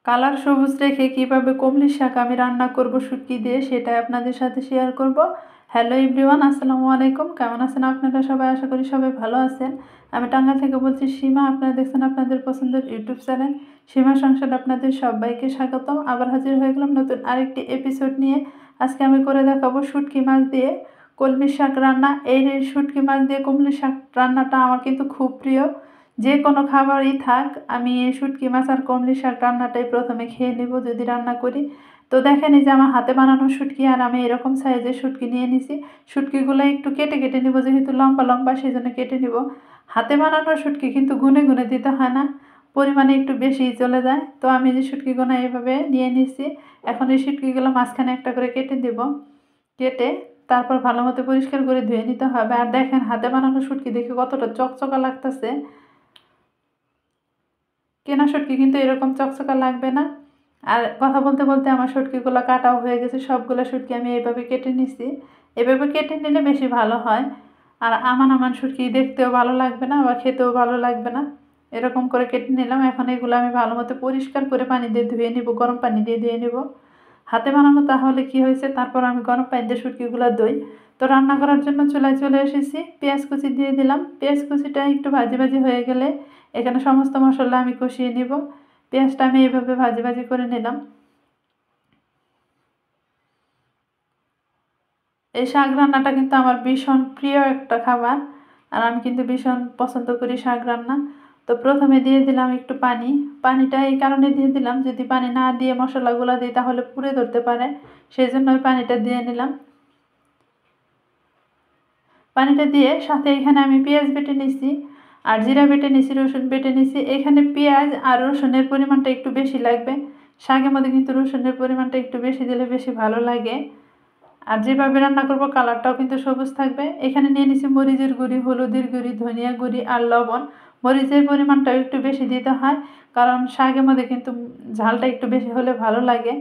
Colour সবুজ রেখে কিভাবে কমলির শাক আমি রান্না করব শুটকি দিয়ে সেটাই আপনাদের সাথে শেয়ার করব। হ্যালো এভরিওয়ান, আসসালামু আলাইকুম। কেমন আছেন আপনারা সবাই? আশা করি সবাই ভালো আছেন। আমি টাঙ্গাইল থেকে বলছি সীমা। আপনারা দেখছেন আপনাদের পছন্দের ইউটিউব চ্যানেল সীমা সংসার। আপনাদের সবাইকে স্বাগতম। আবার হাজির হয়ে গেলাম নতুন আরেকটি এপিসোড নিয়ে। আজকে আমি করে দেখাবো শুটকি মাছ দিয়ে কলমির শাক রান্না। এই শুটকি মাছ দিয়ে কলমির শাক রান্নাটা আমার কিন্তু খুব প্রিয়। যে কোনো খাবারই থাক, আমি এই শুটকি মাছ আর কমলি শাক রান্নাটাই প্রথমে খেয়ে নেব যদি রান্না করি। তো দেখেন, এই যে আমার হাতে বানানো শুটকি, আর আমি এরকম সাইজের শুটকি নিয়ে নিছি। শুটকিগুলো একটু কেটে কেটে নেবো, যেহেতু লম্বা লম্বা সেই জন্য কেটে নেব। হাতে বানানো শুটকি কিন্তু গুনে গুনে দিতে হয় না, পরিমাণে একটু বেশিই চলে যায়। তো আমি যে শুটকিগুলো এইভাবে নিয়ে নিছি, এখন এই শুটকিগুলো মাঝখানে একটা করে কেটে দেব। কেটে তারপর ভালো মতো পরিষ্কার করে ধুয়ে নিতে হবে। আর দেখেন, হাতে বানানো শুটকি দেখে কতটা চকচকা লাগতেছে। কেনা শুটকি কিন্তু এরকম চকচকা লাগবে না। আর কথা বলতে বলতে আমার শুটকিগুলো কাটাও হয়ে গেছে। সবগুলো শুটকি আমি এইভাবে কেটে নিছি। এভাবে কেটে নিলে বেশি ভালো হয়। আর আমান আমান শুটকি দেখতেও ভালো লাগবে না, বা খেতেও ভালো লাগবে না। এরকম করে কেটে নিলাম। এখন এগুলো আমি ভালো মতো পরিষ্কার করে পানি দিয়ে ধুয়ে নিব, গরম পানি দিয়ে ধুয়ে নিব। হাতে বানানো তাহলে কি হয়েছে, তারপর আমি গরম পানি দিয়ে শুটকিগুলো ধুই। তো রান্না করার জন্য চুলায় চলে এসেছি। পেঁয়াজ কুচি দিয়ে দিলাম। পেঁয়াজ কুচিটা একটু ভাজি ভাজি হয়ে গেলে এখানে সমস্ত মশলা আমি কষিয়ে নিব। পেঁয়াজটা আমি এইভাবে ভাজি ভাজি করে নিলাম। এই শাক রান্নাটা কিন্তু আমার ভীষণ প্রিয় একটা খাবার, আর আমি কিন্তু ভীষণ পছন্দ করি শাক রান্না। তো প্রথমে দিয়ে দিলাম একটু পানি। পানিটা এই কারণে দিয়ে দিলাম, যদি পানি না দিয়ে মশলাগুলো দিই তাহলে পুড়ে ধরতে পারে, সেই জন্য ওই পানিটা দিয়ে নিলাম। পানিটা দিয়ে সাথে এখানে আমি পেঁয়াজ বেটে নিছি, আর জিরা বেটে নিছি, রসুন বেটে নিছি। এখানে পেঁয়াজ আর রসুনের পরিমাণটা একটু বেশি লাগবে। শাকের মধ্যে কিন্তু রসুনের পরিমাণটা একটু বেশি দিলে বেশি ভালো লাগে। আর যেভাবে রান্না করব কালারটাও কিন্তু সবুজ থাকবে। এখানে নিয়ে নিছি মরিচের গুঁড়ি, হলুদের গুঁড়ি, ধনিয়া গুঁড়ি আর লবণ। মরিচের পরিমাণটাও একটু বেশি দিতে হয়, কারণ শাকের মধ্যে কিন্তু ঝালটা একটু বেশি হলে ভালো লাগে।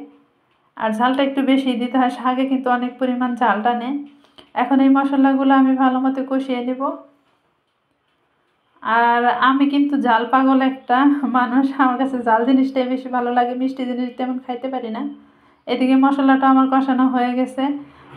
আর ঝালটা একটু বেশি দিতে হয়, শাকে কিন্তু অনেক পরিমাণ ঝাল টানে। এখন এই মশলাগুলো আমি ভালো মতো কষিয়ে নেব। আর আমি কিন্তু ঝাল পাগল একটা মানুষ। আমার কাছে ঝাল জিনিসটাই বেশি ভালো লাগে, মিষ্টি জিনিস তেমন খাইতে পারি না। এদিকে মশলাটা আমার কষানো হয়ে গেছে।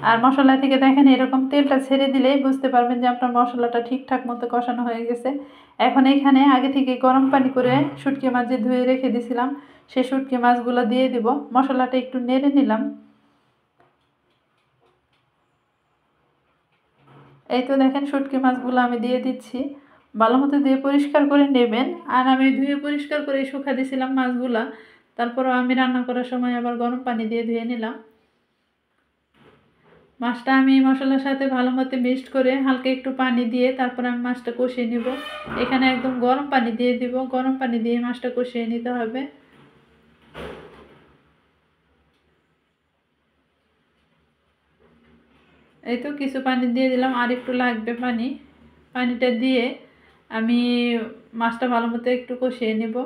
আর মশলা থেকে দেখেন এরকম তেলটা ছেড়ে দিলেই বুঝতে পারবেন যে আপনার মশলাটা ঠিকঠাক মতো কষানো হয়ে গেছে। এখন এখানে আগে থেকে গরম পানি করে শুটকি মাছ যে ধুয়ে রেখে দিয়েছিলাম, সেই শুটকি মাছগুলো দিয়ে দিব। মশলাটা একটু নেড়ে নিলাম। এই তো দেখেন, শুটকি মাছগুলো আমি দিয়ে দিচ্ছি। ভালো মতো দিয়ে পরিষ্কার করে নেবেন। আর আমি ধুয়ে পরিষ্কার করে শুকা দিয়েছিলাম মাছগুলা, তারপরও আমি রান্না করার সময় আবার গরম পানি দিয়ে ধুয়ে নিলাম। মাছটা আমি মশলার সাথে ভালো মতো মিক্সড করে হালকা একটু পানি দিয়ে তারপর আমি মাছটা কষিয়ে নিব। এখানে একদম গরম পানি দিয়ে দিব। গরম পানি দিয়ে মাছটা কষিয়ে নিতে হবে। এই তো কিছু পানি দিয়ে দিলাম, আর একটু লাগবে পানি। পানিটা দিয়ে আমি মাছটা ভালো মতো একটু কষিয়ে নেব।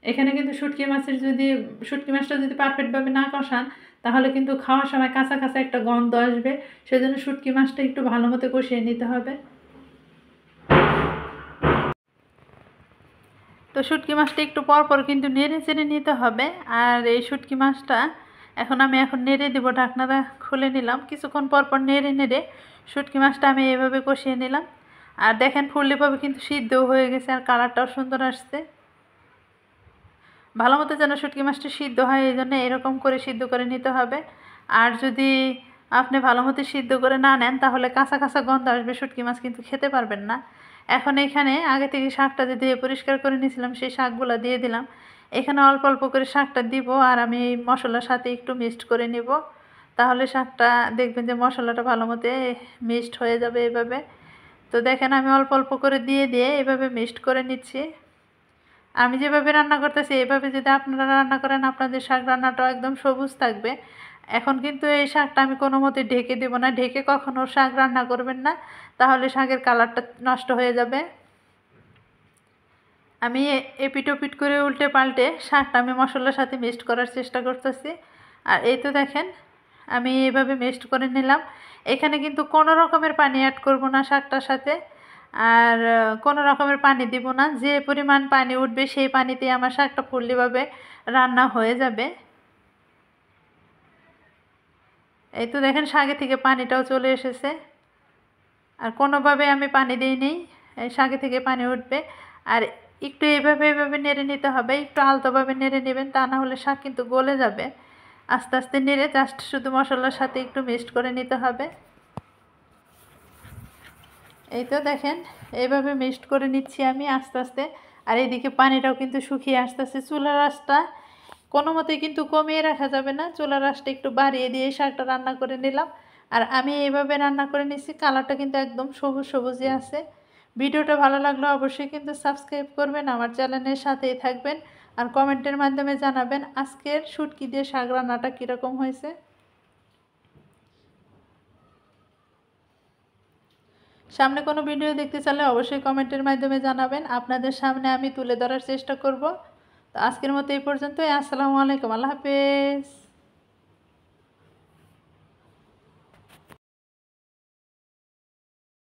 এখানে কিন্তু শুটকি মাছটা যদি পারফেক্টভাবে না কষান, তাহলে কিন্তু খাওয়ার সময় কাঁচা কাঁচা একটা গন্ধ আসবে। সেজন্য শুটকি মাছটা একটু ভালো মতো কষিয়ে নিতে হবে। তো শুটকি মাছটা একটু পর পর কিন্তু নেড়ে চেড়ে নিতে হবে। আর এই শুটকি মাছটা এখন নেড়ে দেবো। ঢাকনাটা খুলে নিলাম। কিছুক্ষণ পর পর নেড়ে নেড়ে শুটকি মাছটা আমি এভাবে কষিয়ে নিলাম। আর দেখেন ফুললিভাবে কিন্তু সিদ্ধও হয়ে গেছে, আর কালারটাও সুন্দর আসছে। ভালো মতো যেন শুটকি মাছটা সিদ্ধ হয়, এই জন্য এরকম করে সিদ্ধ করে নিতে হবে। আর যদি আপনি ভালো মতো সিদ্ধ করে না নেন, তাহলে কাঁচা কাঁচা গন্ধ আসবে, শুটকি মাছ কিন্তু খেতে পারবেন না। এখন এখানে আগে থেকে শাকটা যে ধুয়ে পরিষ্কার করে নিয়েছিলাম, সেই শাকগুলো দিয়ে দিলাম। এখানে অল্প অল্প করে শাকটা দিব, আর আমি এই মশলার সাথে একটু মিক্সড করে নিব। তাহলে শাকটা দেখবেন যে মশলাটা ভালো মতো মিক্সড হয়ে যাবে এভাবে। তো দেখেন, আমি অল্প অল্প করে দিয়ে দিয়ে এভাবে মিক্সড করে নিচ্ছি। আমি যেভাবে রান্না করতেছি এভাবে যদি আপনারা রান্না করেন, আপনাদের শাক রান্নাটাও একদম সবুজ থাকবে। এখন কিন্তু এই শাকটা আমি কোনো মতে ঢেকে দেব না। ঢেকে কখনো শাক রান্না করবেন না, তাহলে শাকের কালারটা নষ্ট হয়ে যাবে। আমি এপিট ওপিট করে উল্টে পাল্টে শাকটা আমি মশলার সাথে মিক্সড করার চেষ্টা করতেছি। আর এই তো দেখেন, আমি এভাবে মিক্সড করে নিলাম। এখানে কিন্তু কোনো রকমের পানি অ্যাড করব না শাকটার সাথে, আর কোনো রকমের পানি দিব না। যে পরিমাণ পানি উঠবে সেই পানিতে আমার শাকটা ফুললিভাবে রান্না হয়ে যাবে। এই তো দেখেন শাকে থেকে পানিটাও চলে এসেছে, আর কোনোভাবে আমি পানি দিইনি, এই শাকে থেকে পানি উঠবে। আর একটু এইভাবে নেড়ে নিতে হবে, একটু আলতোভাবে নেড়ে নেবেন, তা না হলে শাক কিন্তু গলে যাবে। আস্তে আস্তে নেড়ে জাস্ট শুধু মশলার সাথে একটু মিক্সড করে নিতে হবে। এই তো দেখেন এইভাবে মিক্সড করে নিচ্ছি আমি আস্তে আস্তে। আর এইদিকে পানিটাও কিন্তু শুকিয়ে আসতেছে। চুলার আঁচটা কোনো মতেই কিন্তু কমিয়ে রাখা যাবে না, চুলার আঁচটা একটু বাড়িয়ে দিয়ে শাকটা রান্না করে নিলাম। আর আমি এইভাবে রান্না করে নিচ্ছি, কালারটা কিন্তু একদম সবুজ সবুজই আছে। ভিডিওটা ভালো লাগলে অবশ্যই কিন্তু সাবস্ক্রাইব করবেন, আমার চ্যানেলের সাথেই থাকবেন, আর কমেন্টের মাধ্যমে জানাবেন আজকের শুটকি দিয়ে শাক রান্নাটা কীরকম হয়েছে। সামনে কোনো ভিডিও দেখতে চাইলে অবশ্যই কমেন্টের মাধ্যমে জানাবেন, আপনাদের সামনে আমি তুলে ধরার চেষ্টা করব। তো আজকের মতো এই পর্যন্তই। আসসালামু আলাইকুম, আল্লাহ হাফেজ।